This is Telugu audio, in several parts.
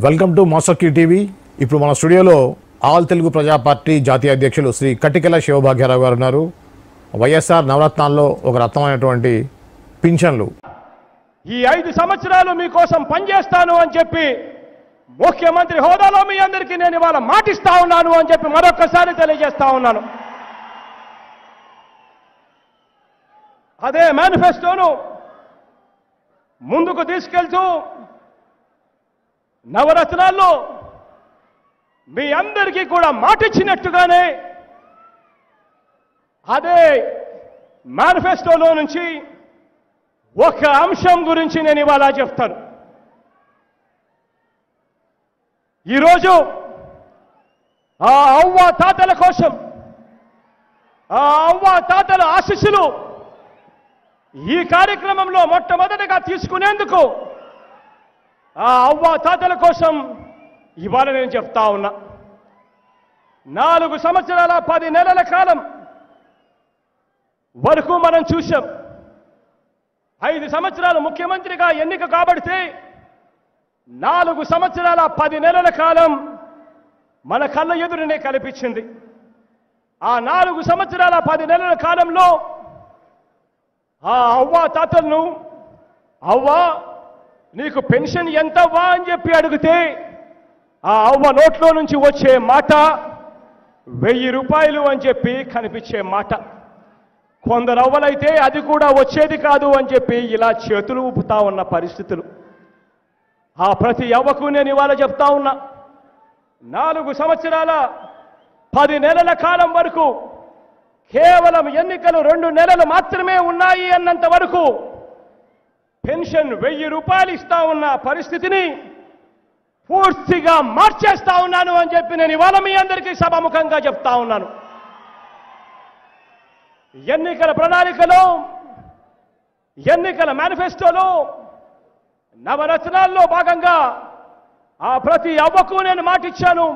Welcome to master TV. ఇప్పుడు మన స్టూడియోలో ఆల్ తెలుగు ప్రజా పార్టీ జాతీయ అధ్యక్షులు శ్రీ కటికల శివభాగ్యరావు గారు ఉన్నారు. వైఎస్ఆర్ నవరత్నాల్లో ఒక రత్నమైనటువంటి పింఛన్లు. ఈ 5 సంవత్సరాలు మీకోసం పనిచేస్తాను అని చెప్పి ముఖ్యమంత్రి హోదాలో మీ అందరికీ నేను ఇవాళ మాటిస్తా ఉన్నాను అని చెప్పి మరొకసారి తెలియజేస్తా ఉన్నాను. అదే మేనిఫెస్టోను ముందుకు తీసుకెళ్తూ నవరత్నాల్లో మీ అందరికీ కూడా మాటిచ్చినట్టుగానే అదే మేనిఫెస్టోలో నుంచి ఒక అంశం గురించి నేను ఇవాళ చెప్తాను. ఈరోజు ఆ అవ్వ తాతల కోసం, ఆ అవ్వ తాతల ఆశీస్సులు ఈ కార్యక్రమంలో మొట్టమొదటిగా తీసుకునేందుకు ఆ అవ్వ తాతల కోసం ఇవాళ నేను చెప్తా ఉన్నా. 4 సంవత్సరాల 10 నెలల కాలం వరకు మనం చూశాం. 5 సంవత్సరాలు ముఖ్యమంత్రిగా ఎన్నిక కాబడితే 4 సంవత్సరాల 10 నెలల కాలం మన కళ్ళ ఎదురునే కనిపించింది. ఆ 4 సంవత్సరాల 10 నెలల కాలంలో ఆ అవ్వ తాతలను, అవ్వా నీకు పెన్షన్ ఎంతవ్వా అని చెప్పి అడిగితే ఆ అవ్వ నోట్లో నుంచి వచ్చే మాట 1000 రూపాయలు అని చెప్పి కనిపించే మాట. కొందరు అవ్వలైతే అది కూడా వచ్చేది కాదు అని చెప్పి ఇలా చేతులు ఊపుతా ఉన్న పరిస్థితులు. ఆ ప్రతి అవ్వకు నేను ఇవాళ చెప్తా ఉన్నా, 4 సంవత్సరాల 10 నెలల కాలం వరకు కేవలం ఎన్నికలు 2 నెలలు మాత్రమే ఉన్నాయి అన్నంత వరకు పెన్షన్ 1000 రూపాయలు ఇస్తా ఉన్న పరిస్థితిని పూర్తిగా మార్చేస్తా ఉన్నాను అని చెప్పి నేను ఇవాళ మీ అందరికీ సభాముఖంగా చెప్తా ఉన్నాను. ఎన్నికల ప్రణాళికలో, ఎన్నికల మేనిఫెస్టోలో, నవరత్నాల్లో భాగంగా ఆ ప్రతి అవ్వకు నేను మాటిచ్చాను,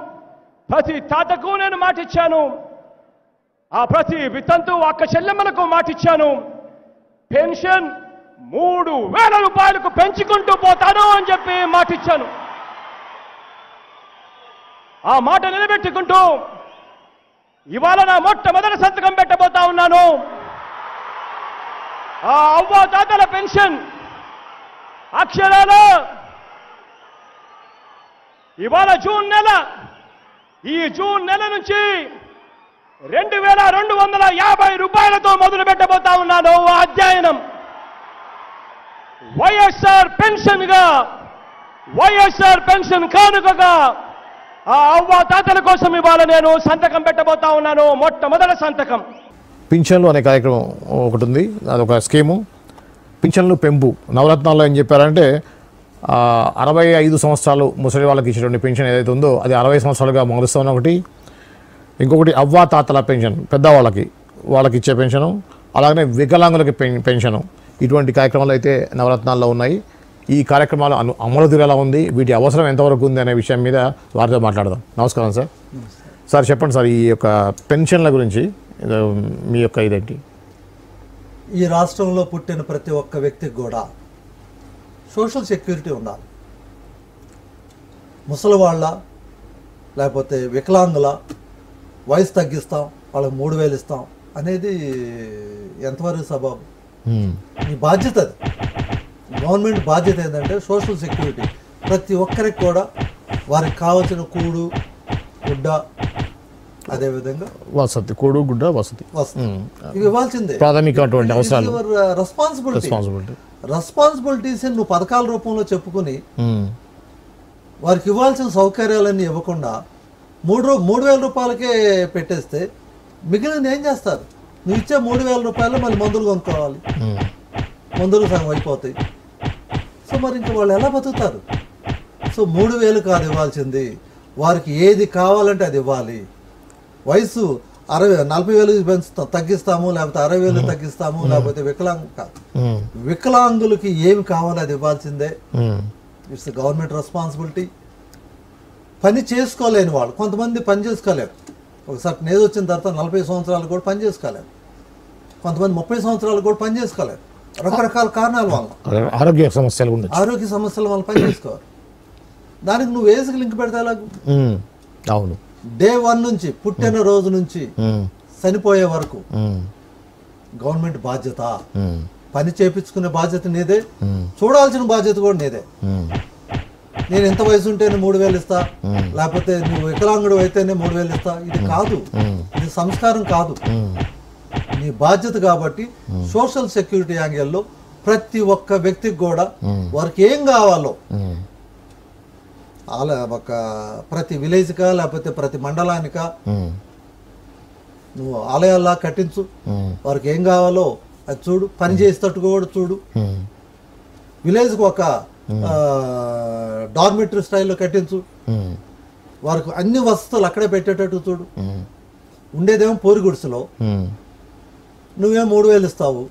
ప్రతి తాతకు నేను మాటిచ్చాను, ఆ ప్రతి వితంతు అక్క చెల్లెమ్మలకు మాటిచ్చాను. పెన్షన్ 3000 రూపాయలకు పెంచుకుంటూ పోతాను అని చెప్పి మాటిచ్చాను. ఆ మాట నిలబెట్టుకుంటూ ఇవాళ నా మొట్టమొదటి సంతకం పెట్టబోతా ఉన్నాను. ఆ అవ్వ తాతల పెన్షన్ అక్షరాల ఇవాళ ఈ జూన్ నెల నుంచి 2250 రూపాయలతో మొదలు పెట్టబోతా ఉన్నాను. ఆ అధ్యయనం వైఎస్ఆర్ పెన్షన్ గా, వైఎస్ఆర్ పెన్షన్ కానుకగా ఆ అవ్వ తాతల కోసం ఇవాళ నేను సంతకం పెట్టబోతా ఉన్నాను. మొట్టమొదటి సంతకం. పింఛన్లు అనే కార్యక్రమం ఒకటి ఉంది, అదొక స్కీము. పింఛన్లు పెంపు నవరత్నాల్లో ఏం చెప్పారంటే 65 సంవత్సరాలు ముసలి వాళ్ళకి ఇచ్చేటువంటి పెన్షన్ ఏదైతే ఉందో అది 60 సంవత్సరాలుగా మారుస్తామని ఒకటి. ఇంకొకటి అవ్వ తాతల పెన్షన్, పెద్దవాళ్ళకి వాళ్ళకి ఇచ్చే పెన్షను, అలాగనే వికలాంగులకి పెన్షను. ఇటువంటి కార్యక్రమాలు అయితే నవరత్నాల్లో ఉన్నాయి. ఈ కార్యక్రమాలు అమలు తీరేలా ఉంది, వీటి అవసరం ఎంతవరకు ఉంది అనే విషయం మీద వారితో మాట్లాడదాం. నమస్కారం సార్. సార్ చెప్పండి సార్, ఈ యొక్క పెన్షన్ల గురించి మీ యొక్క ఇదేంటి? ఈ రాష్ట్రంలో పుట్టిన ప్రతి ఒక్క వ్యక్తికి కూడా సోషల్ సెక్యూరిటీ ఉండాలి. ముసలివాళ్ళ లేకపోతే వికలాంగుల వయసు తగ్గిస్తాం, వాళ్ళకి 3000 ఇస్తాం అనేది ఎంతవరకు సబబు? ఈ బాధ్యత, అది గవర్నమెంట్ బాధ్యత ఏంటంటే సోషల్ సెక్యూరిటీ. ప్రతి ఒక్కరికి కూడా వారికి కావాల్సిన కూడు గుడ్డ, అదేవిధంగా వసతి, కూడు గుడ్డ వసతి ఇవి ఇవ్వాల్సిందే, ప్రాథమికమైనటువంటి అవసరాలు. రెస్పాన్సిబిలిటీస్ నువ్వు పథకాల రూపంలో చెప్పుకుని వారికి ఇవ్వాల్సిన సౌకర్యాలన్నీ ఇవ్వకుండా 3000 రూపాయలకే పెట్టేస్తే మిగిలిన ఏం చేస్తారు? నువ్వు ఇచ్చే 3000 రూపాయలు మళ్ళీ మందులు కొనుక్కోవాలి, మందులు సగం అయిపోతాయి. సో మరి ఇంకా వాళ్ళు ఎలా బతుకుతారు? సో 3000 కాదు ఇవ్వాల్సింది, వారికి ఏది కావాలంటే అది ఇవ్వాలి. వయసు 40,000 పెంచుతాం, తగ్గిస్తాము, లేకపోతే 60,000 తగ్గిస్తాము, లేకపోతే వికలాంగులకి ఏమి కావాలో అది ఇవ్వాల్సిందే. It's government responsibility. పని చేసుకోలేని వాళ్ళు, కొంతమంది పని చేసుకోలేరు. ఒకసారి ఏదో వచ్చిన తర్వాత 40 సంవత్సరాలు కూడా పని చేసుకోలేరు, కొంతమంది 30 సంవత్సరాలు కూడా పని చేసుకోలేరు. రకరకాల కారణాల వల్ల, ఆరోగ్య సమస్యల వల్ల పని చేసుకోవాలి. దానికి నువ్వు ఏజ్కి లింక్ పెడితే ఎలాగూ? అవును. డే 1 నుంచి పుట్టిన రోజు నుంచి చనిపోయే వరకు గవర్నమెంట్ బాధ్యత. పని చేపించుకునే బాధ్యత నీదే, చూడాల్సిన బాధ్యత కూడా నీదే. నేను ఎంత వయసు ఉంటేనే 3,000 ఇస్తా, లేకపోతే నువ్వు వికలాంగుడు అయితేనే 3,000 ఇస్తా, ఇది కాదు. ఇది సంస్కారం కాదు, నీ బాధ్యత. కాబట్టి సోషల్ సెక్యూరిటీ యాంగిల్లో ప్రతి ఒక్క వ్యక్తికి కూడా వారికి ఏం కావాలో ఒక ప్రతి విలేజ్కా లేకపోతే ప్రతి మండలానికా నువ్వు ఆలయాల్లా కట్టించు. వారికి ఏం కావాలో అది చూడు, పని చేసేటట్టు కూడా చూడు. విలేజ్కి ఒక డార్మిటరీ స్టైల్లో కట్టించు. వారికి అన్ని వసతులు అక్కడే పెట్టేటట్టు చూడు. ఉండేదేమో పోరి గుడిసెలో, నువ్వేం 3,000 ఇస్తావు,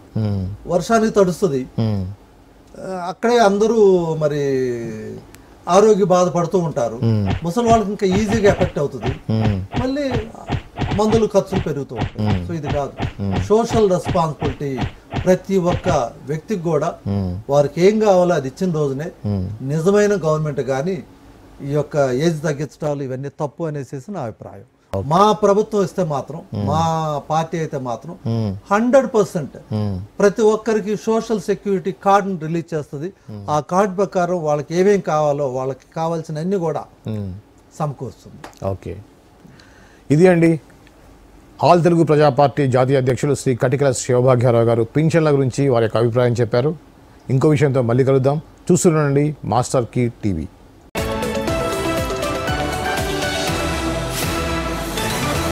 వర్షానికి తడుస్తుంది, అక్కడే అందరూ మరి ఆరోగ్య బాధపడుతూ ఉంటారు. ముసలి వాళ్ళకి ఇంకా ఈజీగా ఎఫెక్ట్ అవుతుంది, మళ్ళీ మందులు ఖర్చులు పెరుగుతూ ఉంటాయి. సో ఇది కాదు. సోషల్ రెస్పాన్సిబిలిటీ ప్రతి ఒక్క వ్యక్తికి కూడా వారికి ఏం కావాలో అది ఇచ్చిన రోజునే నిజమైన గవర్నమెంట్. కానీ ఈ యొక్క ఏజ్ తగ్గించడాలు ఇవన్నీ తప్పు అనేసి నా అభిప్రాయం. మా ప్రభుత్వం ఇస్తే మాత్రం, మా పార్టీ అయితే మాత్రం 100% ప్రతి ఒక్కరికి సోషల్ సెక్యూరిటీ కార్డును రిలీజ్ చేస్తుంది. ఆ కార్డు ప్రకారం వాళ్ళకి ఏమేం కావాలో వాళ్ళకి కావాల్సిన అన్ని కూడా సమకూరుస్తుంది. ఓకే, ఇది అండి ఆల్ తెలుగు ప్రజా పార్టీ జాతీయ అధ్యక్షులు శ్రీ కటికల శివభాగ్యారావు గారు పింఛన్ల గురించి వారి యొక్క అభిప్రాయం చెప్పారు. ఇంకో విషయంతో మళ్ళీ కలుద్దాం. చూస్తుండండి మాస్టర్ కీ టీవీ.